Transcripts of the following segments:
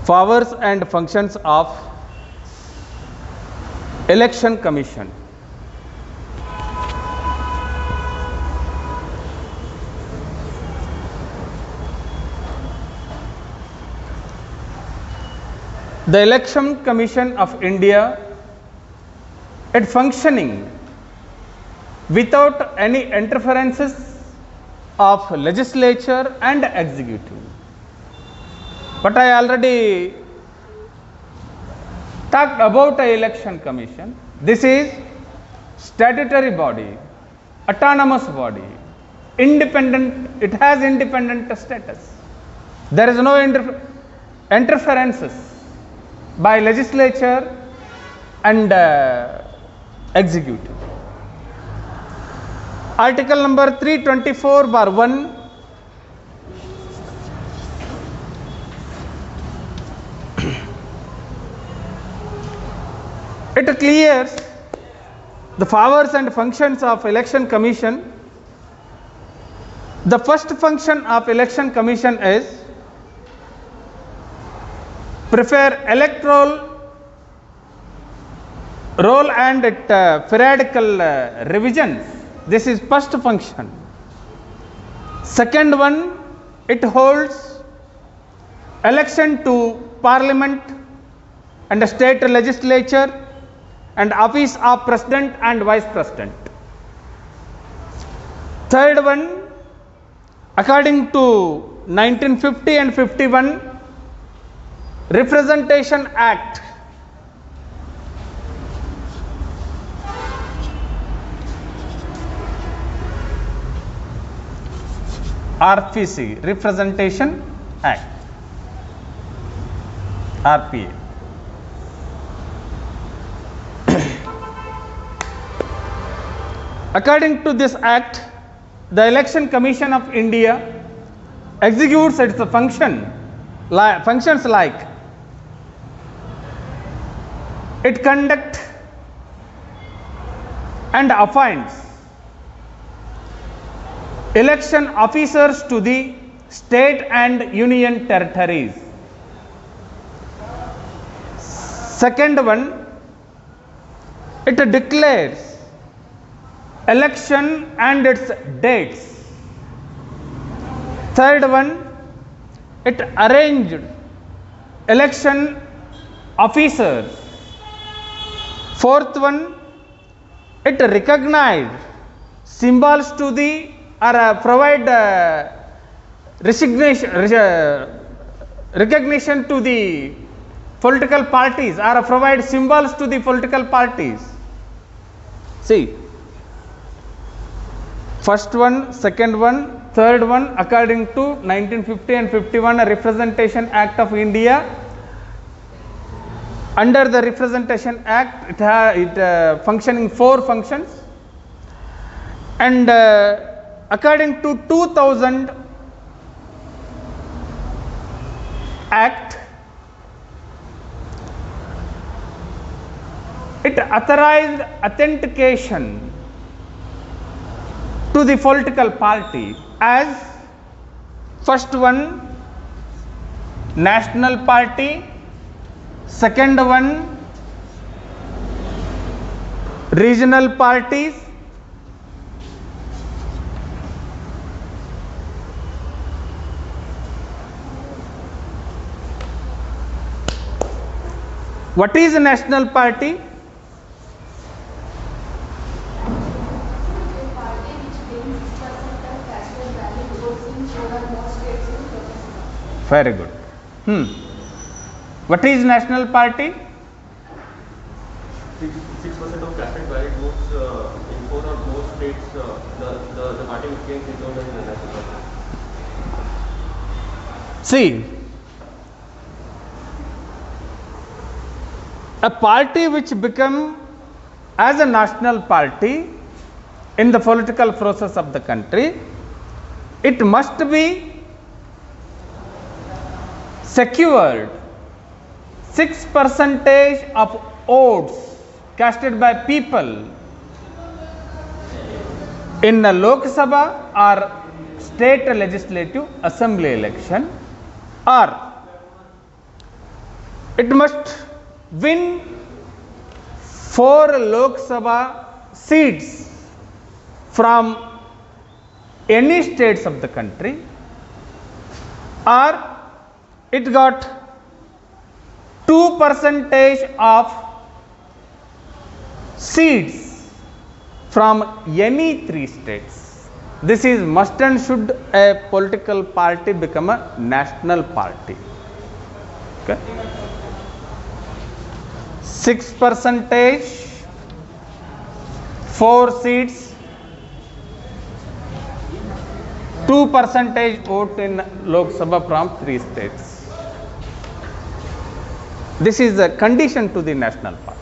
Powers and functions of Election Commission. The Election Commission of India, it functioning without any interferences of legislature and executive. But I already talked about the Election Commission. This is statutory body, autonomous body, independent, it has independent status. There is no interferences by legislature and executive. Article number 324/1 it clears the powers and functions of Election Commission. The first function of Election Commission is prepare electoral roll and periodical revisions. This is first function. Second one, it holds election to Parliament and state legislature and office of President and Vice President. Third one, according to 1950 and 51 Representation Act, RPC, Representation Act, RPA. According to this act, the Election Commission of India executes its functions like it conducts and appoints election officers to the state and union territories. Second one, it declares election and its dates. Third one, it arranged election officers. Fourth one, it recognized symbols to the or provide recognition to the political parties or provide symbols to the political parties. See, first one, second one, third one, according to 1950 and 51 Representation Act of India. Under the Representation Act, it functioning 4 functions, and according to 2000 Act, it authorized authentication to the political party as first one national party, second one regional parties, what is a national party? Very good. What is national party? 6% of casted ballot votes in 4 or more states. The party which gains is known as the national party. See, a party which become as a national party in the political process of the country, it must be secured 6% of votes casted by people in the Lok Sabha or state legislative assembly election, or it must win 4 Lok Sabha seats from any states of the country, or it got 2% of seats from any 3 states. This is must and should a political party become a national party. Okay. 6%, 4 seats, 2% vote in Lok Sabha from 3 states. This is a condition to the national party.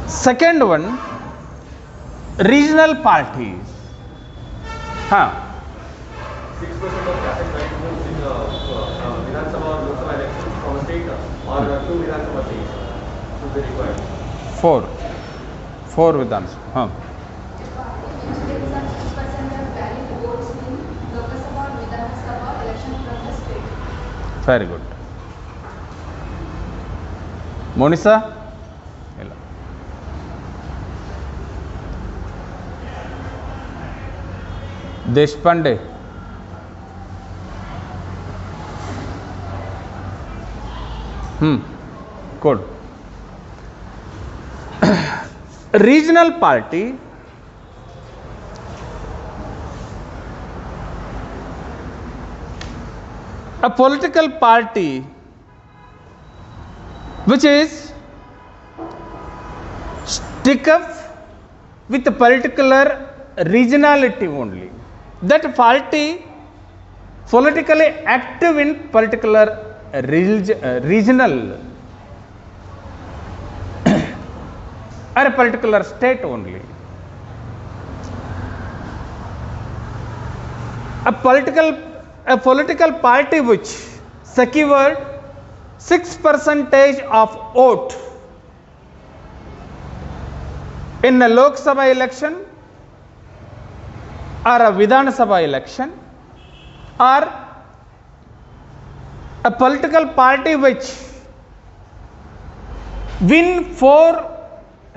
Second one, regional parties. 6% of caste right votes in Vidhan Sabha or Lok Sabha elections from a state or 2 Vidhan Sabha seats should be required. 4 Vidhan Sabha. There is a 6% of valid votes in Lok Sabha or Vidhan Sabha election from the state. Very good. Monisa? Deshpande? Good. Regional party a political party which is stick up with a particular regionality only. That party politically active in particular regional or a particular state only. A political party which secured 6% of vote in a Lok Sabha election or a Vidhan Sabha election, or a political party which win 4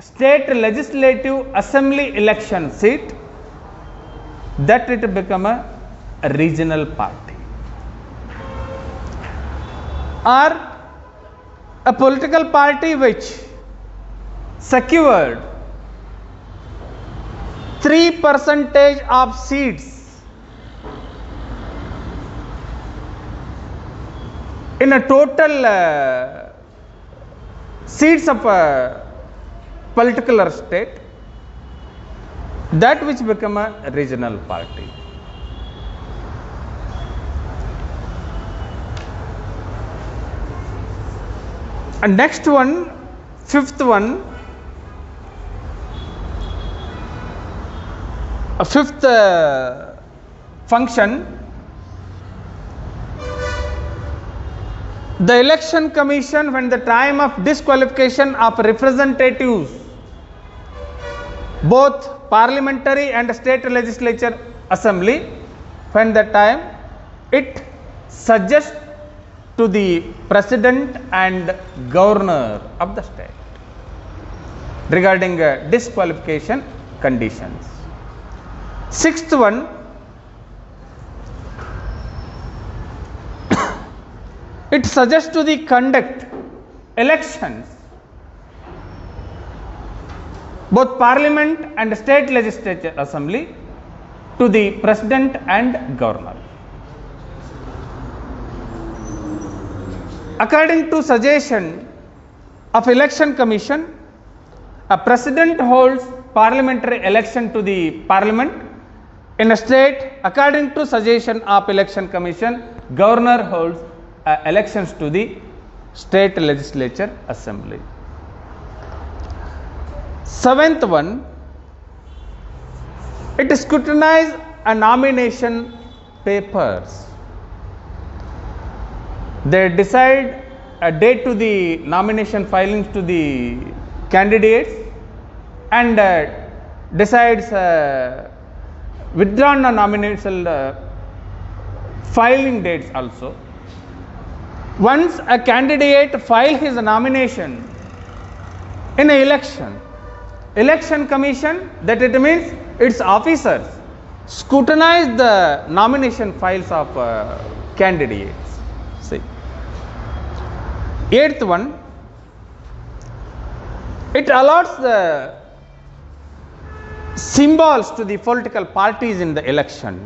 state legislative assembly election seat, that it become a regional party. Or a political party which secured 3% of seats in a total seats of a particular state, that which become a regional party. And next one, fifth one, a fifth function, the election commission, when the time of disqualification of representatives, both parliamentary and state legislature assembly, when the time it suggests to the president and governor of the state regarding disqualification conditions. Sixth one, it suggests to the conduct elections, both parliament and state legislature assembly, to the president and governor. According to suggestion of election commission, a president holds parliamentary election to the parliament. In a state, according to suggestion of election commission, governor holds elections to the state legislature assembly. Seventh one, it scrutinizes a nomination papers. They decide a date to the nomination filings to the candidates and decides withdrawn nomination filing dates also. Once a candidate file his nomination in an election commission, that it means its officers scrutinize the nomination files of candidates. See, eighth one, it allots the symbols to the political parties in the election.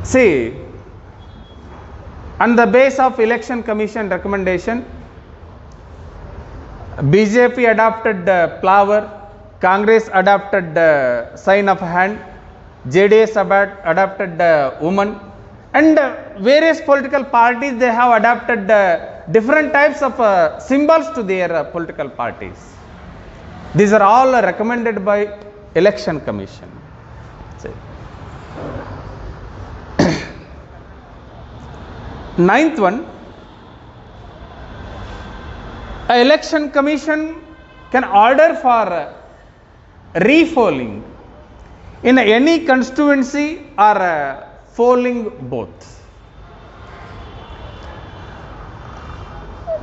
See, on the base of election commission recommendation, BJP adopted flower, Congress adopted sign of hand, JDS adopted woman, and various political parties, they have adopted different types of symbols to their political parties. These are all recommended by election commission. See. Ninth one, a election commission can order for re-polling in any constituency or polling booth.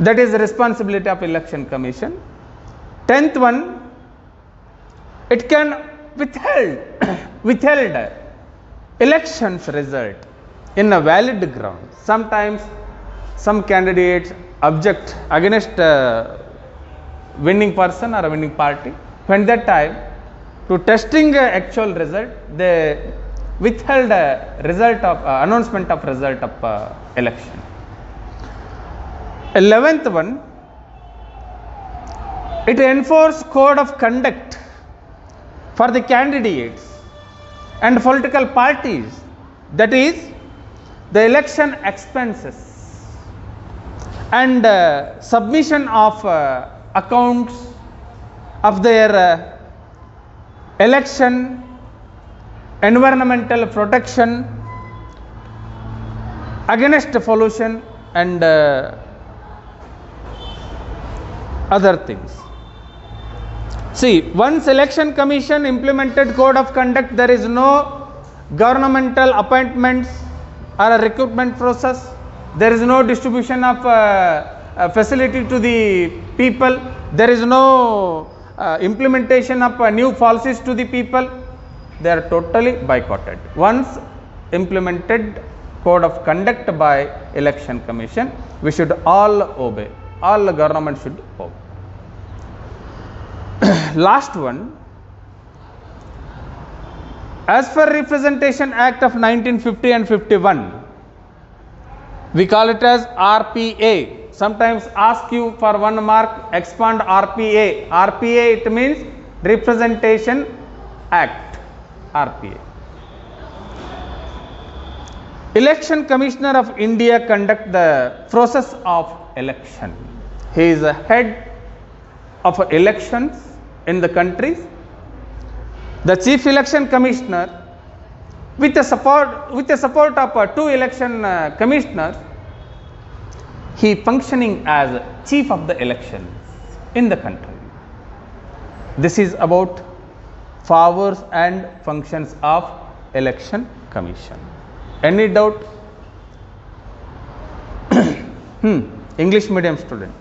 That is the responsibility of election commission. 10th one, it can withheld elections result in a valid ground. Sometimes some candidates object against winning person or a winning party. When that time to testing actual result, they withheld a result of announcement of result of election. 11th one, it enforce code of conduct for the candidates and political parties, that is the election expenses and submission of accounts of their election, environmental protection, against pollution and other things. See, once election commission implemented code of conduct, there is no governmental appointments or a recruitment process. There is no distribution of facility to the people. There is no implementation of new policies to the people. They are totally boycotted. Once implemented code of conduct by election commission, we should all obey. All the government should obey. Last one, as per Representation Act of 1950 and 51, we call it as RPA. Sometimes ask you for 1 mark, expand RPA. RPA, it means Representation Act, RPA. Election Commissioner of India conduct the process of election. He is the head of elections in the country. The Chief Election Commissioner, with the support of 2 election commissioners, he functioning as chief of the elections in the country. This is about powers and functions of election commission. Any doubt? English medium student.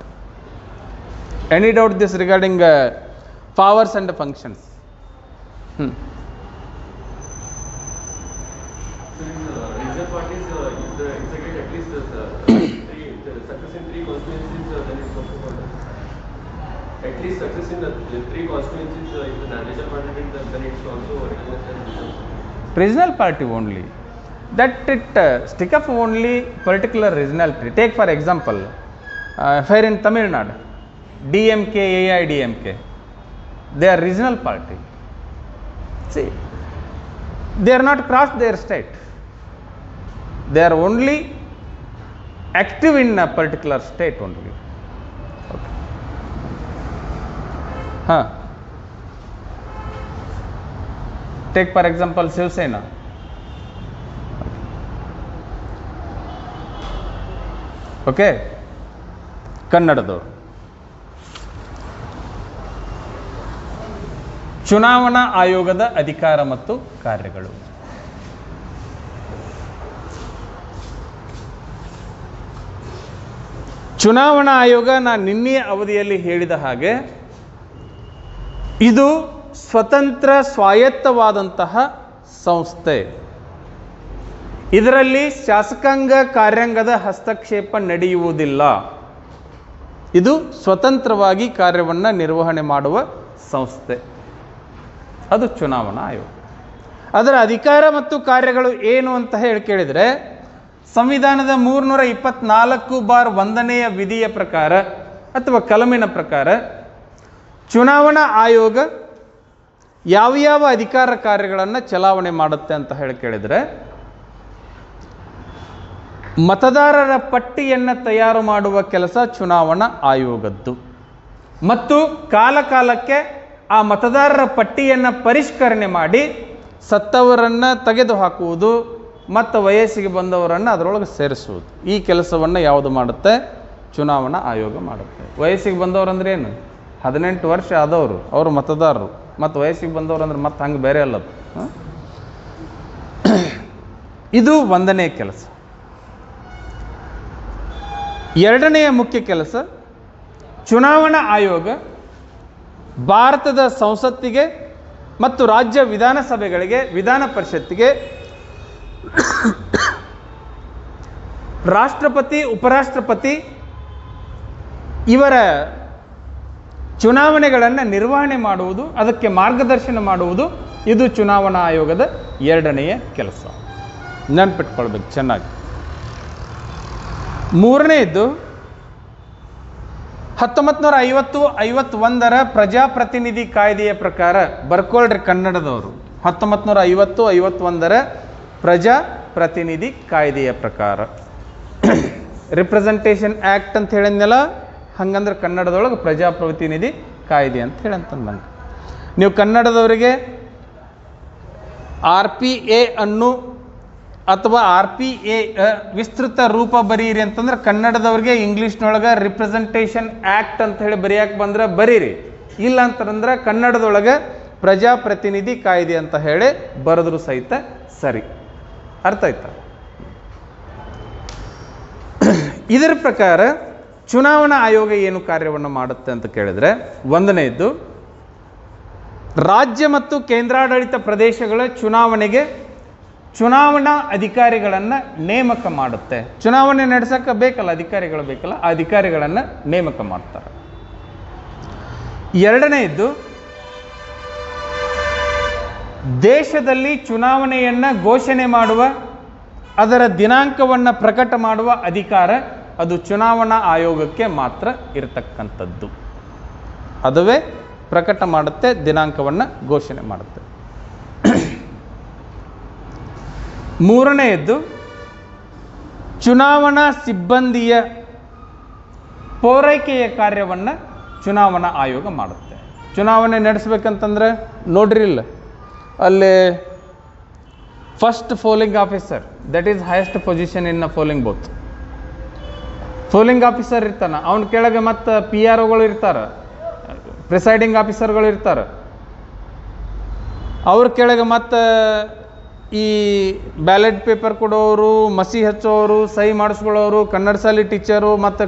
Any doubt this regarding powers and functions? Regional parties, if they get at least success in 3 constituencies, then it's okay for them. At least success in the 3 constituencies, if the national party did, then it's also recognized as Regional party only. That it stick up only particular regionality. Take for example, here in Tamil Nadu, DMK, AIDMK, they are regional party. See, they are not crossed their state. They are only active in a particular state only. Okay. Take for example Shiv Sena. Okay, Kannadador. ಚುನಾವಣಾ ಆಯೋಗದ ಅಧಿಕಾರ ಮತ್ತು ಕಾರ್ಯಗಳು. ಚುನಾವಣಾ ಆಯೋಗ ನಾನು ನಿನ್ನೆಯ ಅವಧಿಯಲ್ಲಿ ಹೇಳಿದ ಹಾಗೆ ಇದು ಸ್ವತಂತ್ರ ಸ್ವಾಯತ್ತವಾದಂತಹ ಸಂಸ್ಥೆ. ಇದರಲ್ಲಿ ಶಾಸಕಾಂಗ ಕಾರ್ಯಾಂಗದ ಹಸ್ತಕ್ಷೇಪ ನಡೆಯುವುದಿಲ್ಲ. ಇದು ಸ್ವತಂತ್ರವಾಗಿ ಕಾರ್ಯವನ್ನು ನಿರ್ವಹಣೆ ಮಾಡುವ ಸಂಸ್ಥೆ. ಅದು ಚುನಾವಣಾ ಆಯೋಗ. ಅದರ ಅಧಿಕಾರ ಮತ್ತು ಕಾರ್ಯಗಳು ಏನು ಅಂತ ಹೇಳಿ ಕೇಳಿದರೆ, ಸಂವಿಧಾನದ 324(1) ವಿಧಿಯ ಪ್ರಕಾರ ಅಥವಾ ಕಲಮಿನ ಪ್ರಕಾರ ಚುನಾವಣಾ ಆಯೋಗ ಯಾವ ಅಧಿಕಾರ ಕಾರ್ಯಗಳನ್ನು ಚಲಾವಣೆ ಮಾಡುತ್ತೆ ಅಂತ ಹೇಳಿ ಕೇಳಿದರೆ, ಮತದಾರರ ಪಟ್ಟಿಯನ್ನು ತಯಾರು ಮಾಡುವ ಕೆಲಸ ಚುನಾವಣಾ ಆಯೋಗದ್ದು ಮತ್ತು ಕಾಲಕಾಲಕ್ಕೆ ಆ ಮತದಾರರ ಪಟ್ಟಿಯನ್ನು ಪರಿಷ್ಕರಣೆ ಮಾಡಿ ಸತ್ತವರನ್ನು ತೆಗೆದುಹಾಕುವುದು ಮತ್ತು ವಯಸ್ಸಿಗೆ ಬಂದವರನ್ನು ಅದರೊಳಗೆ ಸೇರಿಸುವುದು. ಈ ಕೆಲಸವನ್ನು ಯಾವುದು ಮಾಡುತ್ತೆ? ಚುನಾವಣಾ ಆಯೋಗ ಮಾಡುತ್ತೆ. ವಯಸ್ಸಿಗೆ ಬಂದವರು ಅಂದ್ರೆ ಏನು? 18 ವರ್ಷ ಆದವರು, ಅವರು ಮತದಾರರು. ಮತ್ತು ವಯಸ್ಸಿಗೆ ಬಂದವರು ಅಂದ್ರೆ ಮತ್ತೆ ಹಂಗೆ ಬೇರೆ ಅಲ್ಲದು. ಇದು ಒಂದನೇ ಕೆಲಸ. ಎರಡನೆಯ ಮುಖ್ಯ ಕೆಲಸ, ಚುನಾವಣಾ ಆಯೋಗ ಭಾರತದ ಸಂಸತ್ತಿಗೆ ಮತ್ತು ರಾಜ್ಯ ವಿಧಾನಸಭೆಗಳಿಗೆ, ವಿಧಾನ ಪರಿಷತ್ತಿಗೆ ರಾಷ್ಟ್ರಪತಿ, ಉಪರಾಷ್ಟ್ರಪತಿ ಇವರ ಚುನಾವಣೆಗಳನ್ನು ನಿರ್ವಹಣೆ ಮಾಡುವುದು, ಅದಕ್ಕೆ ಮಾರ್ಗದರ್ಶನ ಮಾಡುವುದು, ಇದು ಚುನಾವಣಾ ಆಯೋಗದ ಎರಡನೆಯ ಕೆಲಸ. ನೆನಪಿಟ್ಕೊಳ್ಬೇಕು ಚೆನ್ನಾಗಿ. ಮೂರನೆಯದ್ದು 1950-51 ಪ್ರಜಾಪ್ರತಿನಿಧಿ ಕಾಯ್ದೆಯ ಪ್ರಕಾರ, ಬರ್ಕೊಳ್ರಿ ಕನ್ನಡದವರು, 1950-51 ಪ್ರಜಾಪ್ರತಿನಿಧಿ ಕಾಯ್ದೆಯ ಪ್ರಕಾರ, ರಿಪ್ರೆಸೆಂಟೇಷನ್ ಆ್ಯಕ್ಟ್ ಅಂತ ಹೇಳಿದ್ನೆಲ್ಲ, ಹಂಗಂದ್ರೆ ಕನ್ನಡದೊಳಗೆ ಪ್ರಜಾಪ್ರತಿನಿಧಿ ಕಾಯ್ದೆ ಅಂತ ಹೇಳಂತಂದಂಗೆ. ನೀವು ಕನ್ನಡದವರಿಗೆ RPA ಅನ್ನು ಅಥವಾ RPA ವಿಸ್ತೃತ ರೂಪ ಬರೀರಿ ಅಂತಂದ್ರೆ, ಕನ್ನಡದವ್ರಿಗೆ ಇಂಗ್ಲೀಷ್ನೊಳಗೆ ರಿಪ್ರೆಸೆಂಟೇಷನ್ ಆ್ಯಕ್ಟ್ ಅಂತ ಹೇಳಿ ಬರೆಯಕ್ಕೆ ಬಂದ್ರೆ ಬರೀರಿ, ಇಲ್ಲ ಅಂತಂದ್ರೆ ಕನ್ನಡದೊಳಗೆ ಪ್ರಜಾಪ್ರತಿನಿಧಿ ಕಾಯ್ದೆ ಅಂತ ಹೇಳಿ ಬರೆದ್ರು ಸಹಿತ ಸರಿ. ಅರ್ಥ ಆಯ್ತಾ? ಇದರ ಪ್ರಕಾರ ಚುನಾವಣಾ ಆಯೋಗ ಏನು ಕಾರ್ಯವನ್ನು ಮಾಡುತ್ತೆ ಅಂತ ಕೇಳಿದ್ರೆ, ಒಂದನೆಯದ್ದು, ರಾಜ್ಯ ಮತ್ತು ಕೇಂದ್ರಾಡಳಿತ ಪ್ರದೇಶಗಳ ಚುನಾವಣೆಗೆ ಚುನಾವಣಾ ಅಧಿಕಾರಿಗಳನ್ನು ನೇಮಕ ಮಾಡುತ್ತೆ. ಚುನಾವಣೆ ನಡೆಸಕ್ಕೆ ಬೇಕಲ್ಲ, ಅಧಿಕಾರಿಗಳು ಬೇಕಲ್ಲ, ಆ ಅಧಿಕಾರಿಗಳನ್ನು ನೇಮಕ ಮಾಡ್ತಾರೆ. ಎರಡನೆಯದ್ದು, ದೇಶದಲ್ಲಿ ಚುನಾವಣೆಯನ್ನು ಘೋಷಣೆ ಮಾಡುವ, ಅದರ ದಿನಾಂಕವನ್ನು ಪ್ರಕಟ ಮಾಡುವ ಅಧಿಕಾರ ಅದು ಚುನಾವಣಾ ಆಯೋಗಕ್ಕೆ ಮಾತ್ರ ಇರತಕ್ಕಂಥದ್ದು. ಅದುವೇ ಪ್ರಕಟ ಮಾಡುತ್ತೆ, ದಿನಾಂಕವನ್ನು ಘೋಷಣೆ ಮಾಡುತ್ತೆ. ಮೂರನೆಯದ್ದು, ಚುನಾವಣಾ ಸಿಬ್ಬಂದಿಯ ಪೂರೈಕೆಯ ಕಾರ್ಯವನ್ನು ಚುನಾವಣಾ ಆಯೋಗ ಮಾಡುತ್ತೆ. ಚುನಾವಣೆ ನಡೆಸಬೇಕಂತಂದ್ರೆ ನೋಡ್ರಿ, ಇಲ್ಲ ಅಲ್ಲಿ first polling officer, that is highest position in a polling booth. Polling officer ಇರ್ತಾನೆ, ಅವನ ಕೆಳಗೆ ಮತ್ತು PROಗಳು ಇರ್ತಾರೆ, ಪ್ರಿಸೈಡಿಂಗ್ ಆಫೀಸರ್ಗಳು ಇರ್ತಾರೆ. ಅವ್ರ ಕೆಳಗೆ ಮತ್ತು ಈ ಬ್ಯಾಲೆಟ್ ಪೇಪರ್ ಕೊಡೋರು, ಮಸಿ ಹಚ್ಚೋರು, ಸಹಿ ಮಾಡಿಸ್ಕೊಳ್ಳೋರು, ಕನ್ನಡ ಶಾಲೆ ಟೀಚರು ಮತ್ತು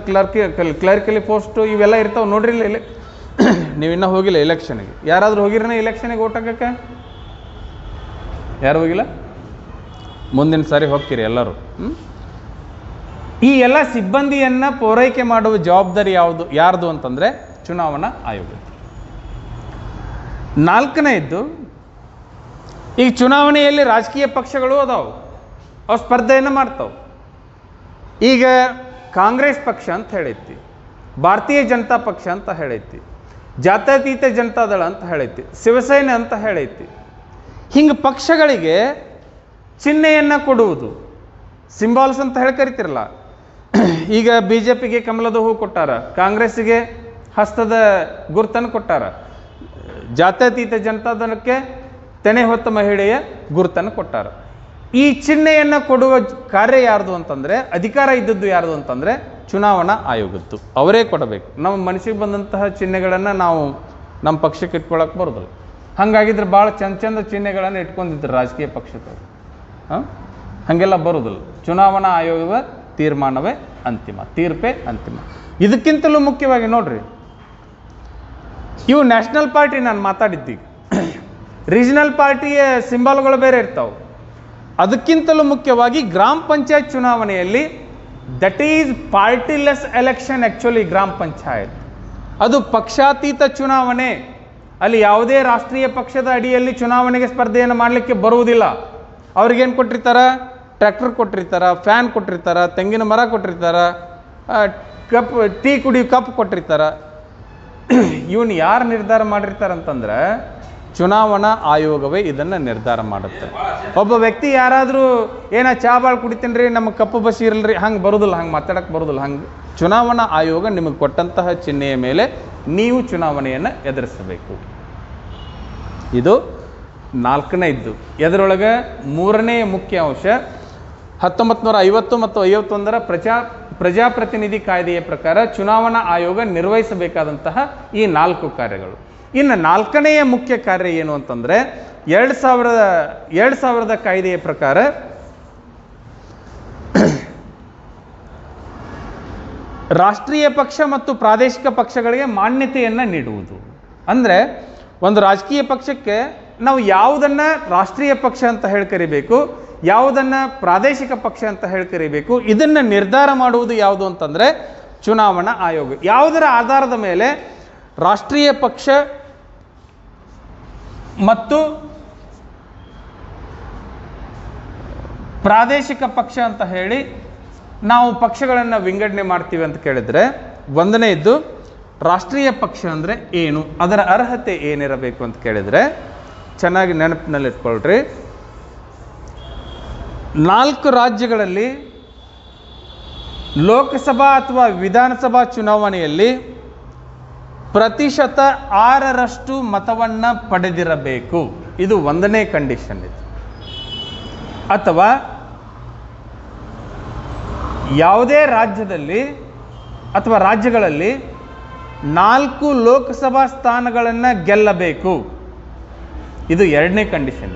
ಕ್ಲರ್ಕಲಿ ಪೋಸ್ಟು ಇವೆಲ್ಲ ಇರ್ತಾವೆ. ನೋಡ್ರಿ ಇಲ್ಲ, ನೀವು ಇನ್ನೂ ಹೋಗಿಲ್ಲ ಎಲೆಕ್ಷನ್ಗೆ. ಯಾರಾದರೂ ಹೋಗಿರನ ಎಲೆಕ್ಷನಿಗೆ ಓಟ್ ಹಾಕಕ್ಕೆ? ಯಾರು ಹೋಗಿಲ್ಲ? ಮುಂದಿನ ಸಾರಿ ಹೋಗ್ತೀರಿ ಎಲ್ಲರೂ. ಈ ಎಲ್ಲ ಸಿಬ್ಬಂದಿಯನ್ನು ಪೂರೈಕೆ ಮಾಡುವ ಜವಾಬ್ದಾರಿ ಯಾರ್ದು ಅಂತಂದರೆ ಚುನಾವಣಾ ಆಯೋಗ. ನಾಲ್ಕನೆಯದ್ದು, ಈ ಚುನಾವಣೆಯಲ್ಲಿ ರಾಜಕೀಯ ಪಕ್ಷಗಳು ಅದಾವು, ಅವು ಸ್ಪರ್ಧೆಯನ್ನು ಮಾಡ್ತಾವೆ. ಈಗ ಕಾಂಗ್ರೆಸ್ ಪಕ್ಷ ಅಂತ ಹೇಳೈತಿ, ಭಾರತೀಯ ಜನತಾ ಪಕ್ಷ ಅಂತ ಹೇಳೈತಿ, ಜಾತ್ಯತೀತ ಜನತಾದಳ ಅಂತ ಹೇಳೈತಿ, ಶಿವಸೇನೆ ಅಂತ ಹೇಳೈತಿ. ಹಿಂಗೆ ಪಕ್ಷಗಳಿಗೆ ಚಿಹ್ನೆಯನ್ನು ಕೊಡುವುದು, ಸಿಂಬಾಲ್ಸ್ ಅಂತ ಹೇಳಿ ಕರಿತಿರಲ್ಲ. ಈಗ BJPಗೆ ಕಮಲದ ಹೂ ಕೊಟ್ಟಾರ, ಕಾಂಗ್ರೆಸ್ಸಿಗೆ ಹಸ್ತದ ಗುರುತನ್ನು ಕೊಟ್ಟಾರ, ಜಾತ್ಯತೀತ ಜನತಾದಳಕ್ಕೆ ತೆನೆ ಹೊತ್ತ ಮಹಿಳೆಯ ಗುರುತನ್ನು ಕೊಟ್ಟಾರ. ಈ ಚಿಹ್ನೆಯನ್ನು ಕೊಡುವ ಕಾರ್ಯ ಯಾರ್ದು ಅಂತಂದರೆ, ಅಧಿಕಾರ ಇದ್ದದ್ದು ಯಾರ್ದು ಅಂತಂದರೆ ಚುನಾವಣಾ ಆಯೋಗದ್ದು. ಅವರೇ ಕೊಡಬೇಕು. ನಮ್ಮ ಮನಸ್ಸಿಗೆ ಬಂದಂತಹ ಚಿಹ್ನೆಗಳನ್ನು ನಾವು ನಮ್ಮ ಪಕ್ಷಕ್ಕೆ ಇಟ್ಕೊಳ್ಳೋಕೆ ಬರೋದಿಲ್ಲ. ಹಾಗಾಗಿದ್ರೆ ಭಾಳ ಚಂದ ಚಿಹ್ನೆಗಳನ್ನು ಇಟ್ಕೊಂಡಿದ್ರು ರಾಜಕೀಯ ಪಕ್ಷದವರು. ಹಾಗೆಲ್ಲ ಬರೋದಿಲ್ಲ. ಚುನಾವಣಾ ಆಯೋಗದ ತೀರ್ಮಾನವೇ ಅಂತಿಮ, ತೀರ್ಪೇ ಅಂತಿಮ. ಇದಕ್ಕಿಂತಲೂ ಮುಖ್ಯವಾಗಿ ನೋಡ್ರಿ, ಇವು ನ್ಯಾಷನಲ್ ಪಾರ್ಟಿ ನಾನು ಮಾತಾಡಿದ್ದೀಗ, ರೀಜನಲ್ ಪಾರ್ಟಿಯ ಸಿಂಬಲ್ಗಳು ಬೇರೆ ಇರ್ತಾವೆ. ಅದಕ್ಕಿಂತಲೂ ಮುಖ್ಯವಾಗಿ ಗ್ರಾಮ ಪಂಚಾಯತ್ ಚುನಾವಣೆಯಲ್ಲಿ ದಟ್ ಈಸ್ ಪಾರ್ಟಿಲೆಸ್ ಎಲೆಕ್ಷನ್. ಆ್ಯಕ್ಚುಲಿ ಗ್ರಾಮ ಪಂಚಾಯತ್ ಅದು ಪಕ್ಷಾತೀತ ಚುನಾವಣೆ. ಅಲ್ಲಿ ಯಾವುದೇ ರಾಷ್ಟ್ರೀಯ ಪಕ್ಷದ ಅಡಿಯಲ್ಲಿ ಚುನಾವಣೆಗೆ ಸ್ಪರ್ಧೆಯನ್ನು ಮಾಡಲಿಕ್ಕೆ ಬರುವುದಿಲ್ಲ. ಅವ್ರಿಗೇನು ಕೊಟ್ಟಿರ್ತಾರೆ? ಟ್ರ್ಯಾಕ್ಟರ್ ಕೊಟ್ಟಿರ್ತಾರೆ, ಫ್ಯಾನ್ ಕೊಟ್ಟಿರ್ತಾರೆ, ತೆಂಗಿನ ಮರ ಕೊಟ್ಟಿರ್ತಾರೆ, ಕಪ್ ಟೀ ಕುಡಿಯೋ ಕಪ್ ಕೊಟ್ಟಿರ್ತಾರೆ. ಇವನು ಯಾರು ನಿರ್ಧಾರ ಮಾಡಿರ್ತಾರಂತಂದ್ರೆ ಚುನಾವಣಾ ಆಯೋಗವೇ ಇದನ್ನು ನಿರ್ಧಾರ ಮಾಡುತ್ತೆ. ಒಬ್ಬ ವ್ಯಕ್ತಿ ಯಾರಾದರೂ ಚಾ ಭಾಳ ಕುಡಿತೀನಿ ರೀ, ನಮಗೆ ಕಪ್ಪು ಬಸ್ ಇರಲ್ರಿ, ಹಂಗೆ ಬರೋದಿಲ್ಲ, ಹಂಗೆ ಮಾತಾಡಕ್ಕೆ ಬರೋದಿಲ್ಲ. ಹಂಗೆ ಚುನಾವಣಾ ಆಯೋಗ ನಿಮಗೆ ಕೊಟ್ಟಂತಹ ಚಿಹ್ನೆಯ ಮೇಲೆ ನೀವು ಚುನಾವಣೆಯನ್ನು ಎದುರಿಸಬೇಕು. ಇದು 4ನೇದ್ದು. ಇದರೊಳಗೆ 3ನೇ ಮುಖ್ಯ ಅಂಶ 1950 ಮತ್ತು 51 ಪ್ರಜಾಪ್ರತಿನಿಧಿ ಕಾಯ್ದೆಯ ಪ್ರಕಾರ ಚುನಾವಣಾ ಆಯೋಗ ನಿರ್ವಹಿಸಬೇಕಾದಂತಹ ಈ 4 ಕಾರ್ಯಗಳು. ಇನ್ನು 4ನೆಯ ಮುಖ್ಯ ಕಾರ್ಯ ಏನು ಅಂತಂದರೆ 2000 ಕಾಯ್ದೆಯ ಪ್ರಕಾರ ರಾಷ್ಟ್ರೀಯ ಪಕ್ಷ ಮತ್ತು ಪ್ರಾದೇಶಿಕ ಪಕ್ಷಗಳಿಗೆ ಮಾನ್ಯತೆಯನ್ನು ನೀಡುವುದು. ಅಂದರೆ ಒಂದು ರಾಜಕೀಯ ಪಕ್ಷಕ್ಕೆ ನಾವು ಯಾವುದನ್ನು ರಾಷ್ಟ್ರೀಯ ಪಕ್ಷ ಅಂತ ಹೇಳಿ ಕರಿಬೇಕು, ಯಾವುದನ್ನು ಪ್ರಾದೇಶಿಕ ಪಕ್ಷ ಅಂತ ಹೇಳಿ ಕರಿಬೇಕು, ಇದನ್ನು ನಿರ್ಧಾರ ಮಾಡುವುದು ಯಾವುದು ಅಂತಂದರೆ ಚುನಾವಣಾ ಆಯೋಗ. ಯಾವುದರ ಆಧಾರದ ಮೇಲೆ ರಾಷ್ಟ್ರೀಯ ಪಕ್ಷ ಮತ್ತು ಪ್ರಾದೇಶಿಕ ಪಕ್ಷ ಅಂತ ಹೇಳಿ ನಾವು ಪಕ್ಷಗಳನ್ನು ವಿಂಗಡಣೆ ಮಾಡ್ತೀವಿ ಅಂತ ಕೇಳಿದರೆ, 1ನೇದ್ದು ರಾಷ್ಟ್ರೀಯ ಪಕ್ಷ ಅಂದರೆ ಏನು, ಅದರ ಅರ್ಹತೆ ಏನಿರಬೇಕು ಅಂತ ಕೇಳಿದರೆ ಚೆನ್ನಾಗಿ ನೆನಪಿನಲ್ಲಿಟ್ಕೊಳ್ರಿ. 4 ರಾಜ್ಯಗಳಲ್ಲಿ ಲೋಕಸಭಾ ಅಥವಾ ವಿಧಾನಸಭಾ ಚುನಾವಣೆಯಲ್ಲಿ 6% ಮತವನ್ನು ಪಡೆದಿರಬೇಕು. ಇದು 1ನೇ ಕಂಡೀಷನ್. ಇದು ಅಥವಾ ಯಾವುದೇ ರಾಜ್ಯದಲ್ಲಿ ಅಥವಾ ರಾಜ್ಯಗಳಲ್ಲಿ 4 ಲೋಕಸಭಾ ಸ್ಥಾನಗಳನ್ನು ಗೆಲ್ಲಬೇಕು. ಇದು 2ನೇ ಕಂಡೀಷನ್.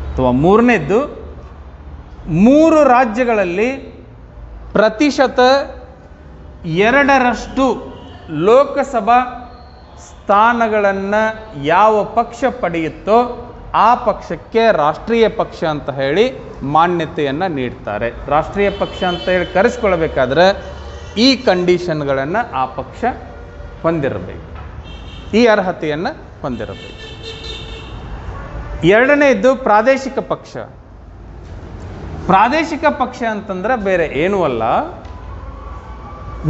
ಅಥವಾ 3ನೇದ್ದು 3 ರಾಜ್ಯಗಳಲ್ಲಿ 2% ಲೋಕಸಭಾ ಸ್ಥಾನಗಳನ್ನು ಯಾವ ಪಕ್ಷ ಪಡೆಯುತ್ತೋ ಆ ಪಕ್ಷಕ್ಕೆ ರಾಷ್ಟ್ರೀಯ ಪಕ್ಷ ಅಂತ ಹೇಳಿ ಮಾನ್ಯತೆಯನ್ನು ನೀಡ್ತಾರೆ. ರಾಷ್ಟ್ರೀಯ ಪಕ್ಷ ಅಂತ ಹೇಳಿ ಕರೆಸ್ಕೊಳ್ಬೇಕಾದ್ರೆ ಈ ಕಂಡೀಷನ್ಗಳನ್ನು ಆ ಪಕ್ಷ ಹೊಂದಿರಬೇಕು, ಈ ಅರ್ಹತೆಯನ್ನು ಹೊಂದಿರಬೇಕು. 2ನೇದ್ದು ಪ್ರಾದೇಶಿಕ ಪಕ್ಷ. ಪ್ರಾದೇಶಿಕ ಪಕ್ಷ ಅಂತಂದ್ರೆ ಬೇರೆ ಏನೂ ಅಲ್ಲ,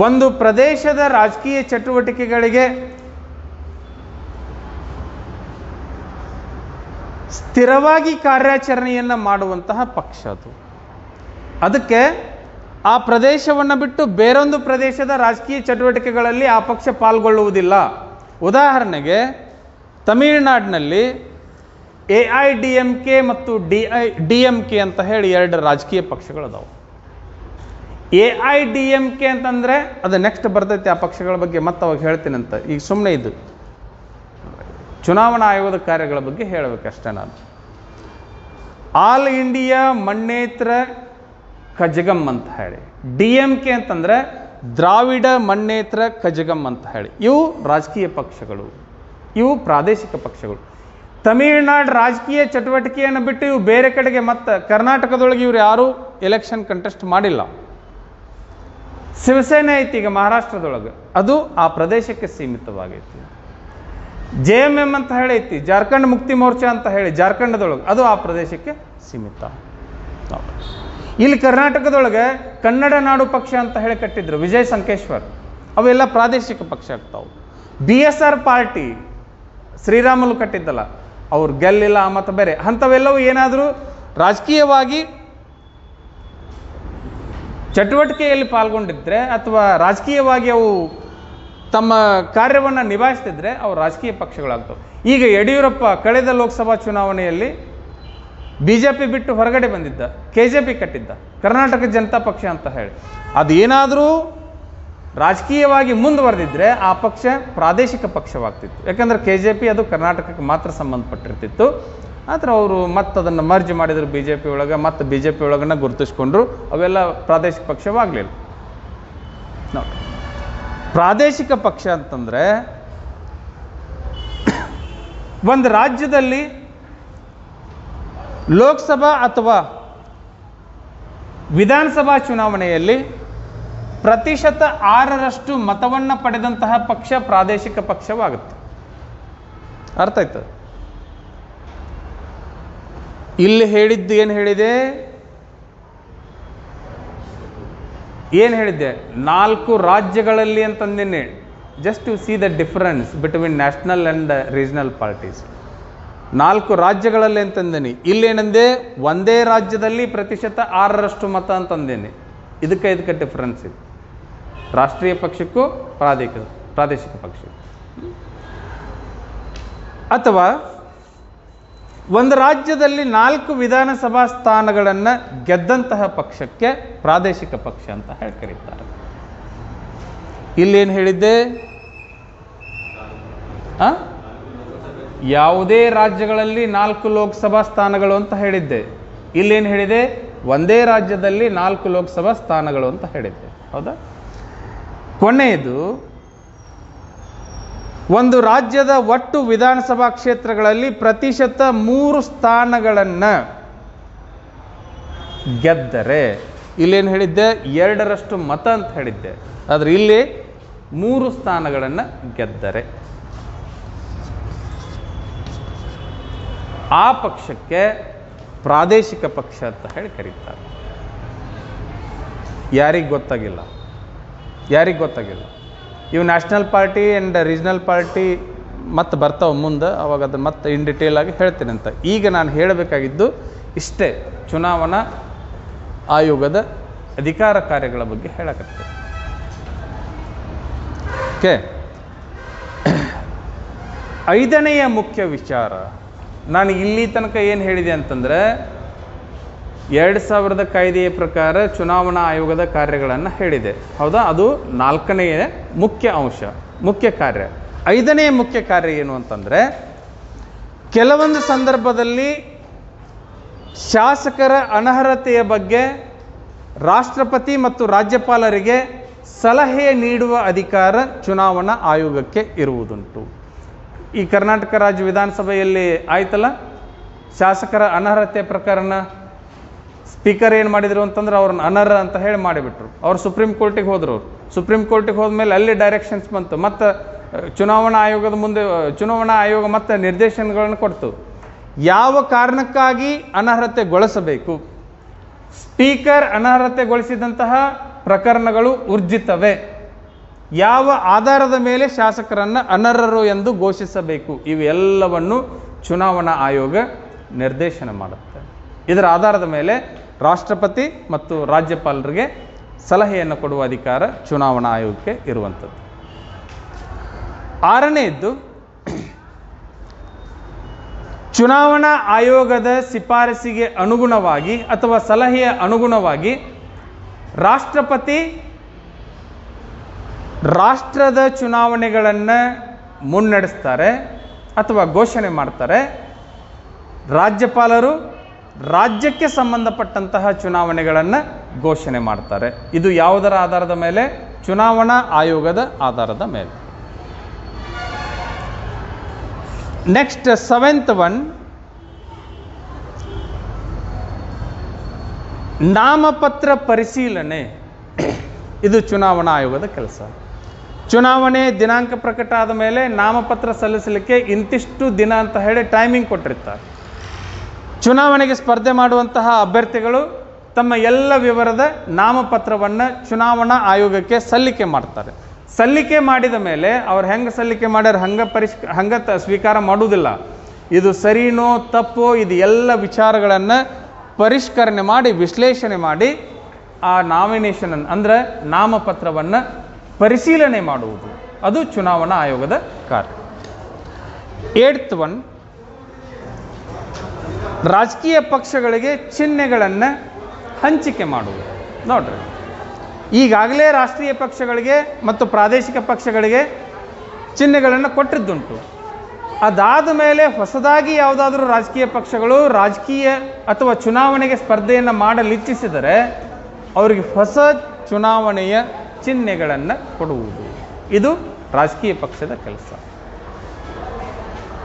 ಒಂದು ಪ್ರದೇಶದ ರಾಜಕೀಯ ಚಟುವಟಿಕೆಗಳಿಗೆ ಸ್ಥಿರವಾಗಿ ಕಾರ್ಯಾಚರಣೆಯನ್ನು ಮಾಡುವಂತಹ ಪಕ್ಷ ಅದು. ಅದಕ್ಕೆ ಆ ಪ್ರದೇಶವನ್ನು ಬಿಟ್ಟು ಬೇರೊಂದು ಪ್ರದೇಶದ ರಾಜಕೀಯ ಚಟುವಟಿಕೆಗಳಲ್ಲಿ ಆ ಪಕ್ಷ ಪಾಲ್ಗೊಳ್ಳುವುದಿಲ್ಲ. ಉದಾಹರಣೆಗೆ ತಮಿಳುನಾಡಿನಲ್ಲಿ AIDMK ಮತ್ತು DMK ಅಂತ ಹೇಳಿ 2 ರಾಜಕೀಯ ಪಕ್ಷಗಳದಾವು. AIDMK ಅಂತಂದರೆ ಅದು ನೆಕ್ಸ್ಟ್ ಬರ್ತೈತೆ, ಆ ಪಕ್ಷಗಳ ಬಗ್ಗೆ ಮತ್ತೆ ಅವಾಗ ಹೇಳ್ತೀನಂತ. ಈಗ ಸುಮ್ಮನೆ ಇದು ಚುನಾವಣಾ ಆಯೋಗದ ಕಾರ್ಯಗಳ ಬಗ್ಗೆ ಹೇಳಬೇಕಷ್ಟೇ ನಾನು. ಆಲ್ ಇಂಡಿಯಾ ಮಣ್ಣೇತ್ರ ಕಜಗಂ ಅಂತ ಹೇಳಿ, DMK ಅಂತಂದರೆ ದ್ರಾವಿಡ ಮಣ್ಣೇತ್ರ ಕಜಗಂ ಅಂತ ಹೇಳಿ, ಇವು ರಾಜಕೀಯ ಪಕ್ಷಗಳು, ಇವು ಪ್ರಾದೇಶಿಕ ಪಕ್ಷಗಳು. ತಮಿಳುನಾಡು ರಾಜಕೀಯ ಚಟುವಟಿಕೆಯನ್ನು ಬಿಟ್ಟು ಇವು ಬೇರೆ ಕಡೆಗೆ, ಮತ್ತು ಕರ್ನಾಟಕದೊಳಗೆ ಇವ್ರು ಯಾರೂ ಎಲೆಕ್ಷನ್ ಕಂಟೆಸ್ಟ್ ಮಾಡಿಲ್ಲ. ಶಿವಸೇನೆ ಐತಿ ಈಗ ಮಹಾರಾಷ್ಟ್ರದೊಳಗೆ, ಅದು ಆ ಪ್ರದೇಶಕ್ಕೆ ಸೀಮಿತವಾಗೈತಿ. JMM ಅಂತ ಹೇಳಿ ಐತಿ, ಜಾರ್ಖಂಡ್ ಮುಕ್ತಿ ಮೋರ್ಚಾ ಅಂತ ಹೇಳಿ ಜಾರ್ಖಂಡದೊಳಗೆ, ಅದು ಆ ಪ್ರದೇಶಕ್ಕೆ ಸೀಮಿತ. ಇಲ್ಲಿ ಕರ್ನಾಟಕದೊಳಗೆ ಕನ್ನಡ ನಾಡು ಪಕ್ಷ ಅಂತ ಹೇಳಿ ಕಟ್ಟಿದ್ರು, ವಿಜಯ್ ಸಂಕೇಶ್ವರ್, ಅವೆಲ್ಲ ಪ್ರಾದೇಶಿಕ ಪಕ್ಷ ಆಗ್ತಾವೆ. BSR ಪಾರ್ಟಿ ಶ್ರೀರಾಮುಲು ಕಟ್ಟಿದ್ದಲ್ಲ, ಅವ್ರು ಗೆಲ್ಲಿಲ್ಲ ಮತ್ತು ಬೇರೆ ಅಂಥವೆಲ್ಲವೂ ಏನಾದರೂ ರಾಜಕೀಯವಾಗಿ ಚಟುವಟಿಕೆಯಲ್ಲಿ ಪಾಲ್ಗೊಂಡಿದ್ರೆ ಅಥವಾ ರಾಜಕೀಯವಾಗಿ ಅವು ತಮ್ಮ ಕಾರ್ಯವನ್ನು ನಿಭಾಯಿಸ್ತಿದ್ರೆ ಅವು ರಾಜಕೀಯ ಪಕ್ಷಗಳಾಗ್ತವೆ. ಈಗ ಯಡಿಯೂರಪ್ಪ ಕಳೆದ ಲೋಕಸಭಾ ಚುನಾವಣೆಯಲ್ಲಿ BJP ಬಿಟ್ಟು ಹೊರಗಡೆ ಬಂದಿದ್ದ, KJP ಕಟ್ಟಿದ್ದ, ಕರ್ನಾಟಕ ಜನತಾ ಪಕ್ಷ ಅಂತ ಹೇಳಿ. ಅದೇನಾದರೂ ರಾಜಕೀಯವಾಗಿ ಮುಂದುವರೆದಿದ್ದರೆ ಆ ಪಕ್ಷ ಪ್ರಾದೇಶಿಕ ಪಕ್ಷವಾಗ್ತಿತ್ತು. ಯಾಕಂದರೆ KJP ಅದು ಕರ್ನಾಟಕಕ್ಕೆ ಮಾತ್ರ ಸಂಬಂಧಪಟ್ಟಿರ್ತಿತ್ತು. ಆದರೆ ಅವರು ಮತ್ತೆ ಅದನ್ನು ಮರ್ಜ್ ಮಾಡಿದರು BJP ಒಳಗೆ, ಮತ್ತು BJP ಒಳಗನ್ನ ಗುರುತಿಸ್ಕೊಂಡ್ರು. ಅವೆಲ್ಲ ಪ್ರಾದೇಶಿಕ ಪಕ್ಷವಾಗಲಿಲ್ಲ. ನೋಡಿ, ಪ್ರಾದೇಶಿಕ ಪಕ್ಷ ಅಂತಂದರೆ ಒಂದು ರಾಜ್ಯದಲ್ಲಿ ಲೋಕಸಭಾ ಅಥವಾ ವಿಧಾನಸಭಾ ಚುನಾವಣೆಯಲ್ಲಿ 6% ಮತವನ್ನು ಪಡೆದಂತಹ ಪಕ್ಷ ಪ್ರಾದೇಶಿಕ ಪಕ್ಷವಾಗುತ್ತೆ. ಅರ್ಥ ಆಯ್ತು? ಇಲ್ಲಿ ಹೇಳಿದ್ದು ಏನು ಹೇಳಿದೆ? 4 ರಾಜ್ಯಗಳಲ್ಲಿ ಅಂತಂದೇನೆ. Just to see the difference between national and regional parties. 4 ರಾಜ್ಯಗಳಲ್ಲಿ ಅಂತಂದೇನೆ. ಇಲ್ಲೇನಂದೆ, ಒಂದೇ ರಾಜ್ಯದಲ್ಲಿ 6% ಮತ ಅಂತಂದೇನೆ. ಇದಕ್ಕೆ ಡಿಫರೆನ್ಸ್ ಇದೆ, ರಾಷ್ಟ್ರೀಯ ಪಕ್ಷಕ್ಕೂ ಪ್ರಾದೇಶಿಕ ಪಕ್ಷಕ್ಕೂ. ಅಥವಾ ಒಂದು ರಾಜ್ಯದಲ್ಲಿ 4 ವಿಧಾನಸಭಾ ಸ್ಥಾನಗಳನ್ನು ಗೆದ್ದಂತಹ ಪಕ್ಷಕ್ಕೆ ಪ್ರಾದೇಶಿಕ ಪಕ್ಷ ಅಂತ ಹೇಳಿ ಕರೀತಾರೆ. ಇಲ್ಲೇನು ಹೇಳಿದ್ದೆ? ಯಾವುದೇ ರಾಜ್ಯಗಳಲ್ಲಿ 4 ಲೋಕಸಭಾ ಸ್ಥಾನಗಳು ಅಂತ ಹೇಳಿದ್ದೆ. ಇಲ್ಲೇನು ಹೇಳಿದೆ? ಒಂದೇ ರಾಜ್ಯದಲ್ಲಿ 4 ಲೋಕಸಭಾ ಸ್ಥಾನಗಳು ಅಂತ ಹೇಳಿದ್ದೆ. ಹೌದಾ? ಕೊನೆಯದು, ಒಂದು ರಾಜ್ಯದ ಒಟ್ಟು ವಿಧಾನಸಭಾ ಕ್ಷೇತ್ರಗಳಲ್ಲಿ 3% ಸ್ಥಾನಗಳನ್ನು ಗೆದ್ದರೆ, ಇಲ್ಲೇನು ಹೇಳಿದ್ದೆ? 2% ಮತ ಅಂತ ಹೇಳಿದ್ದೆ. ಆದರೆ ಇಲ್ಲಿ 3 ಸ್ಥಾನಗಳನ್ನು ಗೆದ್ದರೆ ಆ ಪಕ್ಷಕ್ಕೆ ಪ್ರಾದೇಶಿಕ ಪಕ್ಷ ಅಂತ ಹೇಳಿ ಕರೀತಾರೆ. ಯಾರಿಗೆ ಗೊತ್ತಾಗಿಲ್ಲ? ಇವು national party and regional party ಮತ್ತೆ ಬರ್ತಾವೆ ಮುಂದೆ, ಅವಾಗ ಅದನ್ನು ಮತ್ತೆ ಇನ್ ಡಿಟೇಲ್ ಆಗಿ ಹೇಳ್ತೀನಿ ಅಂತ. ಈಗ ನಾನು ಹೇಳಬೇಕಾಗಿದ್ದು ಇಷ್ಟೇ, ಚುನಾವಣಾ ಆಯೋಗದ ಅಧಿಕಾರ ಕಾರ್ಯಗಳ ಬಗ್ಗೆ ಹೇಳಕತ್ತೆ. ಓಕೆ, 5ನೆಯ ಮುಖ್ಯ ವಿಚಾರ ನಾನು ಇಲ್ಲಿ ತನಕ ಏನು ಹೇಳಿದೆ ಅಂತಂದರೆ, 2000 ಕಾಯ್ದೆಯ ಪ್ರಕಾರ ಚುನಾವಣಾ ಆಯೋಗದ ಕಾರ್ಯಗಳನ್ನು ಹೇಳಿದೆ. ಹೌದಾ? ಅದು 4ನೆಯ ಮುಖ್ಯ ಅಂಶ, ಮುಖ್ಯ ಕಾರ್ಯ. 5ನೆಯ ಮುಖ್ಯ ಕಾರ್ಯ ಏನು ಅಂತಂದರೆ, ಕೆಲವೊಂದು ಸಂದರ್ಭದಲ್ಲಿ ಶಾಸಕರ ಅನರ್ಹತೆಯ ಬಗ್ಗೆ ರಾಷ್ಟ್ರಪತಿ ಮತ್ತು ರಾಜ್ಯಪಾಲರಿಗೆ ಸಲಹೆ ನೀಡುವ ಅಧಿಕಾರ ಚುನಾವಣಾ ಆಯೋಗಕ್ಕೆ ಇರುವುದುಂಟು. ಈ ಕರ್ನಾಟಕ ರಾಜ್ಯ ವಿಧಾನಸಭೆಯಲ್ಲಿ ಆಯ್ತಲ್ಲ, ಶಾಸಕರ ಅನರ್ಹತೆ ಪ್ರಕರಣ. ಸ್ಪೀಕರ್ ಏನು ಮಾಡಿದರು ಅಂತಂದ್ರೆ ಅವ್ರನ್ನ ಅನರ್ಹ ಅಂತ ಹೇಳಿ ಮಾಡಿಬಿಟ್ರು. ಅವ್ರು ಸುಪ್ರೀಂ ಕೋರ್ಟಿಗೆ ಹೋದರು. ಸುಪ್ರೀಂ ಕೋರ್ಟಿಗೆ ಹೋದ್ಮೇಲೆ ಅಲ್ಲಿ ಡೈರೆಕ್ಷನ್ಸ್ ಬಂತು. ಮತ್ತು ಚುನಾವಣಾ ಆಯೋಗದ ಮುಂದೆ ಚುನಾವಣಾ ಆಯೋಗ ಮತ್ತು ನಿರ್ದೇಶನಗಳನ್ನು ಕೊಡ್ತು. ಯಾವ ಕಾರಣಕ್ಕಾಗಿ ಅನರ್ಹತೆಗೊಳಿಸಬೇಕು? ಸ್ಪೀಕರ್ ಅನರ್ಹತೆಗೊಳಿಸಿದಂತಹ ಪ್ರಕರಣಗಳು ಊರ್ಜಿತವೇ? ಯಾವ ಆಧಾರದ ಮೇಲೆ ಶಾಸಕರನ್ನು ಅನರ್ಹರು ಎಂದು ಘೋಷಿಸಬೇಕು? ಇವೆಲ್ಲವನ್ನು ಚುನಾವಣಾ ಆಯೋಗ ನಿರ್ದೇಶನ ಮಾಡುತ್ತೆ. ಇದರ ಆಧಾರದ ಮೇಲೆ ರಾಷ್ಟ್ರಪತಿ ಮತ್ತು ರಾಜ್ಯಪಾಲರಿಗೆ ಸಲಹೆಯನ್ನು ಕೊಡುವ ಅಧಿಕಾರ ಚುನಾವಣಾ ಆಯೋಗಕ್ಕೆ ಇರುವಂಥದ್ದು. 6ನೇದ್ದು, ಚುನಾವಣಾ ಆಯೋಗದ ಶಿಫಾರಸಿಗೆ ಅನುಗುಣವಾಗಿ ಅಥವಾ ಸಲಹೆಯ ಅನುಗುಣವಾಗಿ ರಾಷ್ಟ್ರಪತಿ ರಾಷ್ಟ್ರದ ಚುನಾವಣೆಗಳನ್ನು ಮುನ್ನಡೆಸ್ತಾರೆ ಅಥವಾ ಘೋಷಣೆ ಮಾಡ್ತಾರೆ. ರಾಜ್ಯಪಾಲರು ರಾಜ್ಯಕ್ಕೆ ಸಂಬಂಧಪಟ್ಟಂತಹ ಚುನಾವಣೆಗಳನ್ನು ಘೋಷಣೆ ಮಾಡ್ತಾರೆ. ಇದು ಯಾವುದರ ಆಧಾರದ ಮೇಲೆ? ಚುನಾವಣಾ ಆಯೋಗದ ಆಧಾರದ ಮೇಲೆ. ನೆಕ್ಸ್ಟ್ 7th ಒನ್, ನಾಮಪತ್ರ ಪರಿಶೀಲನೆ. ಇದು ಚುನಾವಣಾ ಆಯೋಗದ ಕೆಲಸ. ಚುನಾವಣೆ ದಿನಾಂಕ ಪ್ರಕಟ ಆದ ಮೇಲೆ ನಾಮಪತ್ರ ಸಲ್ಲಿಸಲಿಕ್ಕೆ ಇಂತಿಷ್ಟು ದಿನ ಅಂತ ಹೇಳಿ ಟೈಮಿಂಗ್ ಕೊಟ್ಟಿರ್ತಾರೆ. ಚುನಾವಣೆಗೆ ಸ್ಪರ್ಧೆ ಮಾಡುವಂತಹ ಅಭ್ಯರ್ಥಿಗಳು ತಮ್ಮ ಎಲ್ಲ ವಿವರದ ನಾಮಪತ್ರವನ್ನು ಚುನಾವಣಾ ಆಯೋಗಕ್ಕೆ ಸಲ್ಲಿಕೆ ಮಾಡ್ತಾರೆ. ಸಲ್ಲಿಕೆ ಮಾಡಿದ ಮೇಲೆ ಅವ್ರು ಹೆಂಗೆ ಸಲ್ಲಿಕೆ ಮಾಡ್ಯಾರ ಹಂಗೆ ಸ್ವೀಕಾರ ಮಾಡುವುದಿಲ್ಲ. ಇದು ಸರಿನೋ ತಪ್ಪೋ ಇದು ಎಲ್ಲ ವಿಚಾರಗಳನ್ನು ಪರಿಷ್ಕರಣೆ ಮಾಡಿ ವಿಶ್ಲೇಷಣೆ ಮಾಡಿ ಆ ನಾಮಿನೇಷನ್ ಅಂದರೆ ನಾಮಪತ್ರವನ್ನು ಪರಿಶೀಲನೆ ಮಾಡುವುದು, ಅದು ಚುನಾವಣಾ ಆಯೋಗದ ಕಾರ್ಯ. 8th ಒನ್, ರಾಜಕೀಯ ಪಕ್ಷಗಳಿಗೆ ಚಿಹ್ನೆಗಳನ್ನು ಹಂಚಿಕೆ ಮಾಡುವುದು. ನೋಡ್ರಿ, ಈಗಾಗಲೇ ರಾಷ್ಟ್ರೀಯ ಪಕ್ಷಗಳಿಗೆ ಮತ್ತು ಪ್ರಾದೇಶಿಕ ಪಕ್ಷಗಳಿಗೆ ಚಿಹ್ನೆಗಳನ್ನು ಕೊಟ್ಟಿದ್ದುಂಟು. ಅದಾದ ಮೇಲೆ ಹೊಸದಾಗಿ ಯಾವುದಾದ್ರೂ ರಾಜಕೀಯ ಪಕ್ಷಗಳು ರಾಜಕೀಯ ಅಥವಾ ಚುನಾವಣೆಗೆ ಸ್ಪರ್ಧೆಯನ್ನು ಮಾಡಲಿಚ್ಛಿಸಿದರೆ ಅವರಿಗೆ ಹೊಸ ಚುನಾವಣೆಯ ಚಿಹ್ನೆಗಳನ್ನು ಕೊಡುವುದು, ಇದು ರಾಜಕೀಯ ಪಕ್ಷದ ಕೆಲಸ.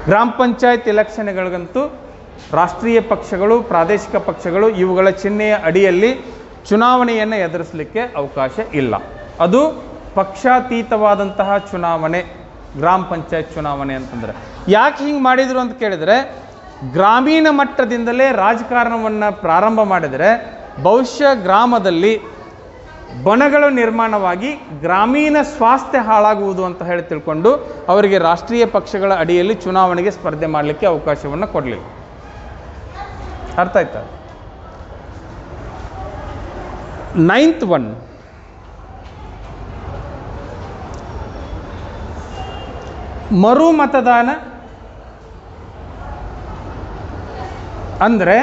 ಗ್ರಾಮ ಪಂಚಾಯತ್ ಎಲೆಕ್ಷನ್ಗಳಿಗಂತೂ ರಾಷ್ಟ್ರೀಯ ಪಕ್ಷಗಳು ಪ್ರಾದೇಶಿಕ ಪಕ್ಷಗಳು ಇವುಗಳ ಚಿಹ್ನೆಯ ಅಡಿಯಲ್ಲಿ ಚುನಾವಣೆಯನ್ನು ಎದುರಿಸಲಿಕ್ಕೆ ಅವಕಾಶ ಇಲ್ಲ. ಅದು ಪಕ್ಷಾತೀತವಾದಂತಹ ಚುನಾವಣೆ, ಗ್ರಾಮ ಪಂಚಾಯತ್ ಚುನಾವಣೆ ಅಂತಂದರೆ. ಯಾಕೆ ಹಿಂಗೆ ಮಾಡಿದರು ಅಂತ ಕೇಳಿದರೆ, ಗ್ರಾಮೀಣ ಮಟ್ಟದಿಂದಲೇ ರಾಜಕಾರಣವನ್ನು ಪ್ರಾರಂಭ ಮಾಡಿದರೆ ಬಹುಶಃ ಗ್ರಾಮದಲ್ಲಿ ಬಣಗಳು ನಿರ್ಮಾಣವಾಗಿ ಗ್ರಾಮೀಣ ಸ್ವಾಸ್ಥ್ಯ ಹಾಳಾಗುವುದು ಅಂತ ಹೇಳಿ ತಿಳ್ಕೊಂಡು ಅವರಿಗೆ ರಾಷ್ಟ್ರೀಯ ಪಕ್ಷಗಳ ಅಡಿಯಲ್ಲಿ ಚುನಾವಣೆಗೆ ಸ್ಪರ್ಧೆ ಮಾಡಲಿಕ್ಕೆ ಅವಕಾಶವನ್ನು ಕೊಡಲಿಲ್ಲ. ಅರ್ಥ ಆಯ್ತಾ? 9th one, ಮರು ಮತದಾನ ಅಂದರೆ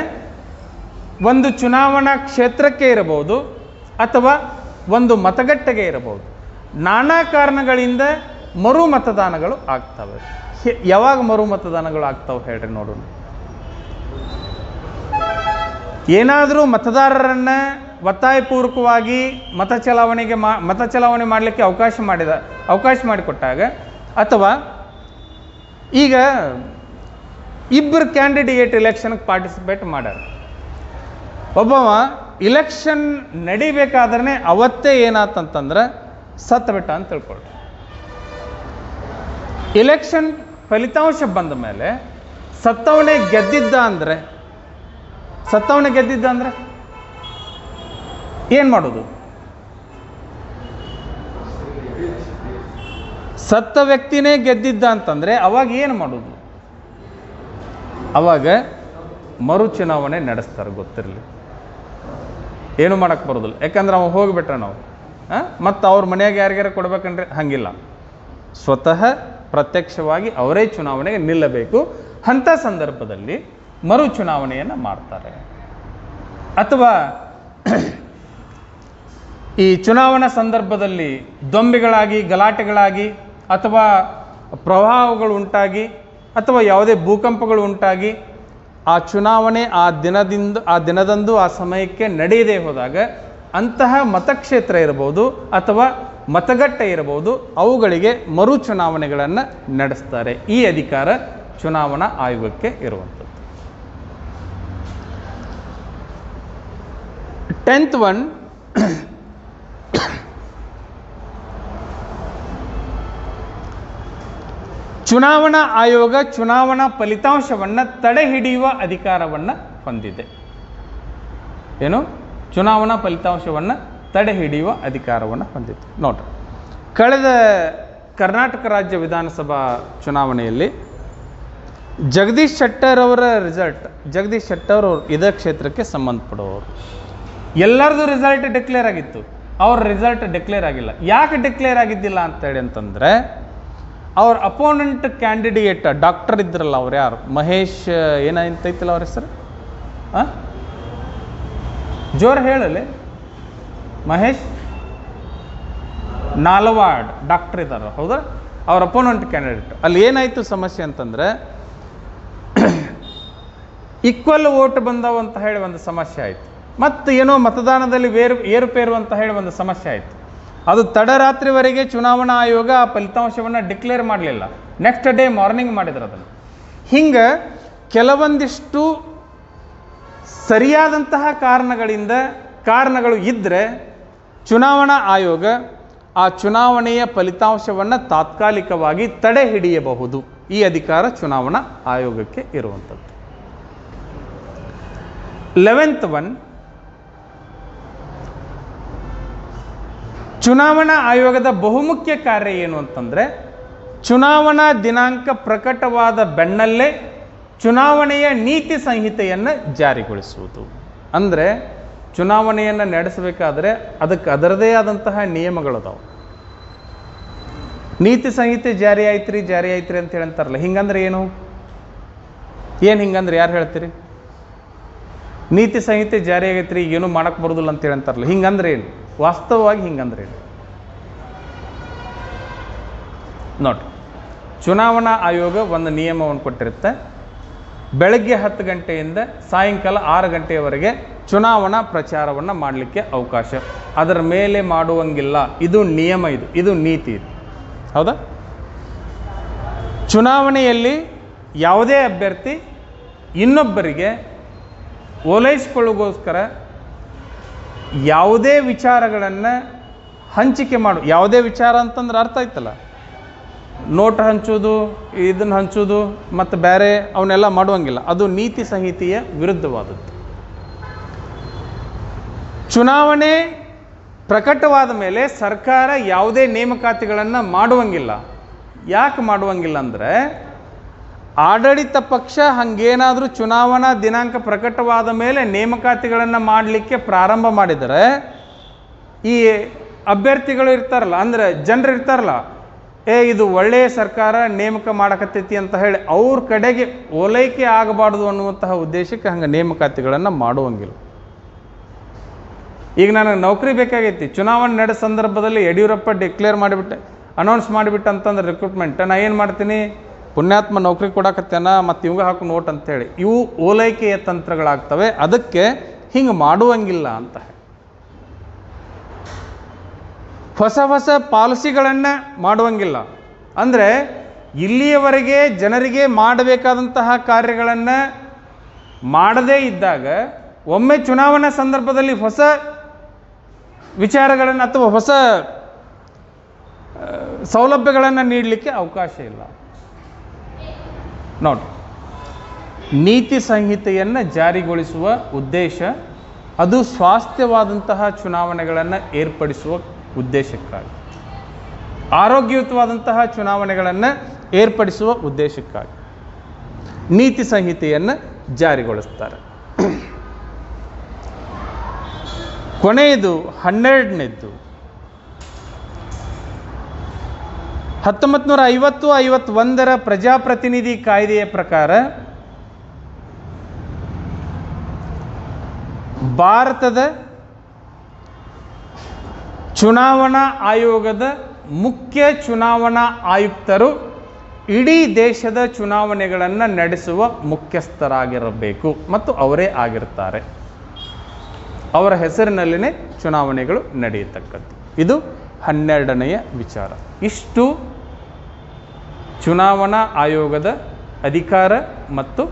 ಒಂದು ಚುನಾವಣಾ ಕ್ಷೇತ್ರಕ್ಕೆ ಇರಬಹುದು ಅಥವಾ ಒಂದು ಮತಗಟ್ಟೆಗೆ ಇರಬಹುದು. ನಾನಾ ಕಾರಣಗಳಿಂದ ಮರು ಮತದಾನಗಳು ಆಗ್ತವೆ. ಯಾವಾಗ ಮರು ಮತದಾನಗಳು ಆಗ್ತವೆ ಹೇಳ್ರಿ ನೋಡೋಣ. ಏನಾದರೂ ಮತದಾರರನ್ನು ಒತ್ತಾಯಪೂರ್ವಕವಾಗಿ ಮತ ಚಲಾವಣೆ ಮಾಡಲಿಕ್ಕೆ ಅವಕಾಶ ಮಾಡಿಕೊಟ್ಟಾಗ, ಅಥವಾ ಈಗ ಇಬ್ಬರು ಕ್ಯಾಂಡಿಡೇಟ್ ಎಲೆಕ್ಷನ್ಗೆ ಪಾರ್ಟಿಸಿಪೇಟ್ ಮಾಡ್ಯಾರ, ಒಬ್ಬವ ಇಲೆಕ್ಷನ್ ನಡಿಬೇಕಾದ್ರೆ ಅವತ್ತೇ ಏನಾತಂತಂದ್ರೆ ಸತ್ತಬಿಟ್ಟ ಅಂತ ತಿಳ್ಕೊಳ್ರಿ. ಇಲೆಕ್ಷನ್ ಫಲಿತಾಂಶ ಬಂದ ಮೇಲೆ ಸತ್ತವನೇ ಗೆದ್ದಿದ್ದ ಅಂದರೆ ಏನು ಮಾಡೋದು? ಸತ್ತ ವ್ಯಕ್ತಿನೇ ಗೆದ್ದಿದ್ದ ಅಂತಂದರೆ ಅವಾಗ ಏನು ಮಾಡೋದು? ಅವಾಗ ಮರು ಚುನಾವಣೆ ನಡೆಸ್ತಾರೆ, ಗೊತ್ತಿರಲಿ. ಏನು ಮಾಡೋಕ್ಕೆ ಬರೋದಿಲ್ಲ, ಯಾಕಂದ್ರೆ ಅವ ಹೋಗಿಬಿಟ್ರೆ ನಾವು ಮತ್ತು ಅವ್ರ ಮನೆಯಾಗ ಯಾರಿಗಾರ ಕೊಡ್ಬೇಕಂದ್ರೆ ಹಂಗಿಲ್ಲ. ಸ್ವತಃ ಪ್ರತ್ಯಕ್ಷವಾಗಿ ಅವರೇ ಚುನಾವಣೆಗೆ ನಿಲ್ಲಬೇಕು. ಅಂಥ ಸಂದರ್ಭದಲ್ಲಿ ಮರು ಚುನಾವಣೆಯನ್ನು ಮಾಡ್ತಾರೆ. ಅಥವಾ ಈ ಚುನಾವಣಾ ಸಂದರ್ಭದಲ್ಲಿ ದೊಂಬಿಗಳಾಗಿ, ಗಲಾಟೆಗಳಾಗಿ, ಅಥವಾ ಪ್ರವಾಹಗಳು ಉಂಟಾಗಿ, ಅಥವಾ ಯಾವುದೇ ಭೂಕಂಪಗಳು ಉಂಟಾಗಿ ಆ ಚುನಾವಣೆ ಆ ದಿನದಂದು ಆ ಸಮಯಕ್ಕೆ ನಡೆಯದೇ ಹೋದಾಗ ಅಂತಹ ಮತಕ್ಷೇತ್ರ ಇರಬಹುದು ಅಥವಾ ಮತಗಟ್ಟೆ ಇರಬಹುದು, ಅವುಗಳಿಗೆ ಮರು ಚುನಾವಣೆಗಳನ್ನು ನಡೆಸ್ತಾರೆ. ಈ ಅಧಿಕಾರ ಚುನಾವಣಾ ಆಯೋಗಕ್ಕೆ ಇರುವಂಥದ್ದು. 10th one, ಚುನಾವಣಾ ಆಯೋಗ ಚುನಾವಣಾ ಫಲಿತಾಂಶವನ್ನು ತಡೆ ಹಿಡಿಯುವ ಅಧಿಕಾರವನ್ನು ಹೊಂದಿದೆ. ಏನು? ಚುನಾವಣಾ ಫಲಿತಾಂಶವನ್ನು ತಡೆ ಹಿಡಿಯುವ ಅಧಿಕಾರವನ್ನು ಹೊಂದಿದೆ. ನೋಡ್ರಿ, ಕಳೆದ ಕರ್ನಾಟಕ ರಾಜ್ಯ ವಿಧಾನಸಭಾ ಚುನಾವಣೆಯಲ್ಲಿ ಜಗದೀಶ್ ಶೆಟ್ಟರ್ ಅವರ ರಿಸಲ್ಟ್, ಜಗದೀಶ್ ಶೆಟ್ಟರ್ ಅವರು ಇದೇ ಕ್ಷೇತ್ರಕ್ಕೆ ಸಂಬಂಧಪಡುವವರು, ಎಲ್ಲರದು ರಿಸಲ್ಟ್ ಡಿಕ್ಲೇರ್ ಆಗಿತ್ತು. ಅವ್ರ ರಿಸಲ್ಟ್ ಡಿಕ್ಲೇರ್ ಆಗಿಲ್ಲ. ಯಾಕೆ ಡಿಕ್ಲೇರ್ ಆಗಿದ್ದಿಲ್ಲ ಅಂತಂದರೆ, ಅವ್ರ ಅಪೋನೆಂಟ್ ಕ್ಯಾಂಡಿಡೇಟ್ ಡಾಕ್ಟರ್ ಇದ್ರಲ್ಲ, ಅವ್ರು ಯಾರು, ಮಹೇಶ್ ಏನಂತೈತಿಲ್ಲ ಅವ್ರ ಹೆಸರು, ಜೋರು ಹೇಳಲಿ, ಮಹೇಶ್ ನಾಲವಾಡ್ ಡಾಕ್ಟರ್ ಇದ್ದಾರೆ, ಹೌದಾ? ಅವ್ರ ಅಪೋನೆಂಟ್ ಕ್ಯಾಂಡಿಡೇಟ್. ಅಲ್ಲಿ ಏನಾಯಿತು ಸಮಸ್ಯೆ ಅಂತಂದರೆ, ಈಕ್ವಲ್ ವೋಟ್ ಬಂದವು ಅಂತ ಹೇಳಿ ಒಂದು ಸಮಸ್ಯೆ ಆಯಿತು. ಮತ್ತು ಏನೋ ಮತದಾನದಲ್ಲಿ ಏರುಪೇರು ಅಂತ ಹೇಳಿ ಒಂದು ಸಮಸ್ಯೆ ಆಯಿತು. ಅದು ತಡರಾತ್ರಿವರೆಗೆ ಚುನಾವಣಾ ಆಯೋಗ ಆ ಫಲಿತಾಂಶವನ್ನು ಡಿಕ್ಲೇರ್ ಮಾಡಲಿಲ್ಲ. ನೆಕ್ಸ್ಟ್ ಡೇ ಮಾರ್ನಿಂಗ್ ಮಾಡಿದ್ರು ಅದನ್ನು. ಹಿಂಗೆ ಕೆಲವೊಂದಿಷ್ಟು ಸರಿಯಾದಂತಹ ಕಾರಣಗಳು ಇದ್ದರೆ ಚುನಾವಣಾ ಆಯೋಗ ಆ ಚುನಾವಣೆಯ ಫಲಿತಾಂಶವನ್ನು ತಾತ್ಕಾಲಿಕವಾಗಿ ತಡೆ ಹಿಡಿಯಬಹುದು. ಈ ಅಧಿಕಾರ ಚುನಾವಣಾ ಆಯೋಗಕ್ಕೆ ಇರುವಂಥದ್ದು. 11th one, ಚುನಾವಣಾ ಆಯೋಗದ ಬಹುಮುಖ್ಯ ಕಾರ್ಯ ಏನು ಅಂತಂದರೆ, ಚುನಾವಣಾ ದಿನಾಂಕ ಪ್ರಕಟವಾದ ಬೆನ್ನಲ್ಲೇ ಚುನಾವಣೆಯ ನೀತಿ ಸಂಹಿತೆಯನ್ನು ಜಾರಿಗೊಳಿಸುವುದು. ಅಂದರೆ ಚುನಾವಣೆಯನ್ನು ನಡೆಸಬೇಕಾದ್ರೆ ಅದಕ್ಕೆ ಅದರದೇ ಆದಂತಹ ನಿಯಮಗಳದಾವೆ. ನೀತಿ ಸಂಹಿತೆ ಜಾರಿ ಆಯ್ತ್ರಿ ಅಂತ ಹೇಳ್ತಾರಲ್ಲ, ಹಿಂಗಂದ್ರೆ ಏನು ಹಿಂಗಂದ್ರೆ ಯಾರು ಹೇಳ್ತೀರಿ? ನೀತಿ ಸಂಹಿತೆ ಜಾರಿ ಆಗೈತ್ರಿ, ಏನೂ ಮಾಡಕ್ಕೆ ಬರೋದಿಲ್ಲ ಅಂತ ಹೇಳ್ತಾರಲ್ಲ, ಹಿಂಗಂದ್ರೆ ಏನು? ವಾಸ್ತವವಾಗಿ ಹಿಂಗಂದ್ರೆ ನೋಡಿ, ಚುನಾವಣಾ ಆಯೋಗ ಒಂದು ನಿಯಮವನ್ನು ಕೊಟ್ಟಿರುತ್ತೆ. ಬೆಳಗ್ಗೆ 10 ಗಂಟೆಯಿಂದ ಸಾಯಂಕಾಲ 6 ಗಂಟೆಯವರೆಗೆ ಚುನಾವಣಾ ಪ್ರಚಾರವನ್ನು ಮಾಡಲಿಕ್ಕೆ ಅವಕಾಶ, ಅದರ ಮೇಲೆ ಮಾಡುವಂಗಿಲ್ಲ. ಇದು ನಿಯಮ, ಇದು ನೀತಿ, ಇದು ಹೌದಾ. ಚುನಾವಣೆಯಲ್ಲಿ ಯಾವುದೇ ಅಭ್ಯರ್ಥಿ ಇನ್ನೊಬ್ಬರಿಗೆ ಓಲೈಸಿಕೊಳ್ಳೋಗೋಸ್ಕರ ಯಾವುದೇ ವಿಚಾರಗಳನ್ನು ಹಂಚಿಕೆ ಯಾವುದೇ ವಿಚಾರ ಅಂತಂದ್ರೆ ಅರ್ಥ ಆಯ್ತಲ್ಲ, ನೋಟ್ ಹಂಚೋದು, ಇದನ್ನು ಹಂಚೋದು ಮತ್ತು ಬೇರೆ ಅವನ್ನೆಲ್ಲ ಮಾಡುವಂಗಿಲ್ಲ. ಅದು ನೀತಿ ಸಂಹಿತೆಯ ವಿರುದ್ಧವಾದದ್ದು. ಚುನಾವಣೆ ಪ್ರಕಟವಾದ ಮೇಲೆ ಸರ್ಕಾರ ಯಾವುದೇ ನೇಮಕಾತಿಗಳನ್ನು ಮಾಡುವಂಗಿಲ್ಲ. ಯಾಕೆ ಮಾಡುವಂಗಿಲ್ಲ ಅಂದರೆ, ಆಡಳಿತ ಪಕ್ಷ ಹಾಗೇನಾದರೂ ಚುನಾವಣಾ ದಿನಾಂಕ ಪ್ರಕಟವಾದ ಮೇಲೆ ನೇಮಕಾತಿಗಳನ್ನು ಮಾಡಲಿಕ್ಕೆ ಪ್ರಾರಂಭ ಮಾಡಿದರೆ, ಈ ಅಭ್ಯರ್ಥಿಗಳು ಇರ್ತಾರಲ್ಲ, ಅಂದರೆ ಜನರು ಇರ್ತಾರಲ್ಲ, ಇದು ಒಳ್ಳೆಯ ಸರ್ಕಾರ ನೇಮಕ ಮಾಡಕತ್ತೈತಿ ಅಂತ ಹೇಳಿ ಅವ್ರ ಕಡೆಗೆ ಓಲೈಕೆ ಆಗಬಾರ್ದು ಅನ್ನುವಂತಹ ಉದ್ದೇಶಕ್ಕೆ ಹಂಗೆ ನೇಮಕಾತಿಗಳನ್ನು ಮಾಡುವಂಗಿಲ್ಲ. ಈಗ ನನಗೆ ನೌಕರಿ ಬೇಕಾಗೈತಿ, ಚುನಾವಣೆ ನಡೆದ ಸಂದರ್ಭದಲ್ಲಿ ಯಡಿಯೂರಪ್ಪ ಡಿಕ್ಲೇರ್ ಮಾಡಿಬಿಟ್ಟೆ, ಅನೌನ್ಸ್ ಮಾಡಿಬಿಟ್ಟು ಅಂತಂದ್ರೆ ರಿಕ್ರೂಟ್ಮೆಂಟ್, ನಾ ಏನು ಮಾಡ್ತೀನಿ, ಪುಣ್ಯಾತ್ಮ ನೌಕರಿ ಕೊಡಕತ್ತೇನ, ಮತ್ತು ಇವಾಗ ಹಾಕು ನೋಟ್ ಅಂತೇಳಿ, ಇವು ಓಲೈಕೆಯ ತಂತ್ರಗಳಾಗ್ತವೆ. ಅದಕ್ಕೆ ಹಿಂಗೆ ಮಾಡುವಂಗಿಲ್ಲ ಅಂತ ಹೇಳಿ ಹೊಸ ಹೊಸ ಪಾಲಿಸಿಗಳನ್ನು ಮಾಡುವಂಗಿಲ್ಲ. ಅಂದರೆ ಇಲ್ಲಿಯವರೆಗೆ ಜನರಿಗೆ ಮಾಡಬೇಕಾದಂತಹ ಕಾರ್ಯಗಳನ್ನು ಮಾಡದೇ ಇದ್ದಾಗ ಒಮ್ಮೆ ಚುನಾವಣಾ ಸಂದರ್ಭದಲ್ಲಿ ಹೊಸ ವಿಚಾರಗಳನ್ನು ಅಥವಾ ಹೊಸ ಸೌಲಭ್ಯಗಳನ್ನು ನೀಡಲಿಕ್ಕೆ ಅವಕಾಶ ಇಲ್ಲ. ನೋಡಿ, ನೀತಿ ಸಂಹಿತೆಯನ್ನು ಜಾರಿಗೊಳಿಸುವ ಉದ್ದೇಶ ಅದು ಸ್ವಾಸ್ಥ್ಯವಾದಂತಹ ಚುನಾವಣೆಗಳನ್ನು ಏರ್ಪಡಿಸುವ ಉದ್ದೇಶಕ್ಕಾಗಿ, ಆರೋಗ್ಯಯುತವಾದಂತಹ ಚುನಾವಣೆಗಳನ್ನು ಏರ್ಪಡಿಸುವ ಉದ್ದೇಶಕ್ಕಾಗಿ ನೀತಿ ಸಂಹಿತೆಯನ್ನು ಜಾರಿಗೊಳಿಸ್ತಾರೆ. ಕೊನೆಯದು 12ನೇದ್ದು 1950-51 ಪ್ರಜಾಪ್ರತಿನಿಧಿ ಕಾಯ್ದೆಯ ಪ್ರಕಾರ ಭಾರತದ ಚುನಾವಣಾ ಆಯೋಗದ ಮುಖ್ಯ ಚುನಾವಣಾ ಆಯುಕ್ತರು ಇಡೀ ದೇಶದ ಚುನಾವಣೆಗಳನ್ನು ನಡೆಸುವ ಮುಖ್ಯಸ್ಥರಾಗಿರಬೇಕು ಮತ್ತು ಅವರೇ ಆಗಿರ್ತಾರೆ. ಅವರ ಹೆಸರಿನಲ್ಲಿನೇ ಚುನಾವಣೆಗಳು ನಡೆಯತಕ್ಕದ್ದು. ಇದು 12ನೆಯ ವಿಚಾರ. ಇಷ್ಟು ಚುನಾವಣಾ ಆಯೋಗದ ಅಧಿಕಾರ ಮತ್ತು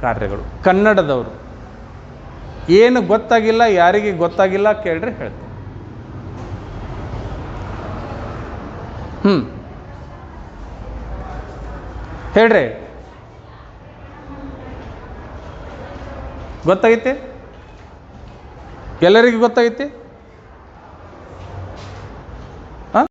ಕಾರ್ಯಗಳು. ಕನ್ನಡದವರು ಏನು ಗೊತ್ತಾಗಿಲ್ಲ, ಯಾರಿಗೆ ಗೊತ್ತಾಗಿಲ್ಲ ಕೇಳ್ರಿ, ಹೇಳ್ತೀನಿ. ಹೇಳ್ರಿ, ಗೊತ್ತಾಗೈತೆ? ಎಲ್ಲರಿಗೂ ಗೊತ್ತಾಗೈತೆ?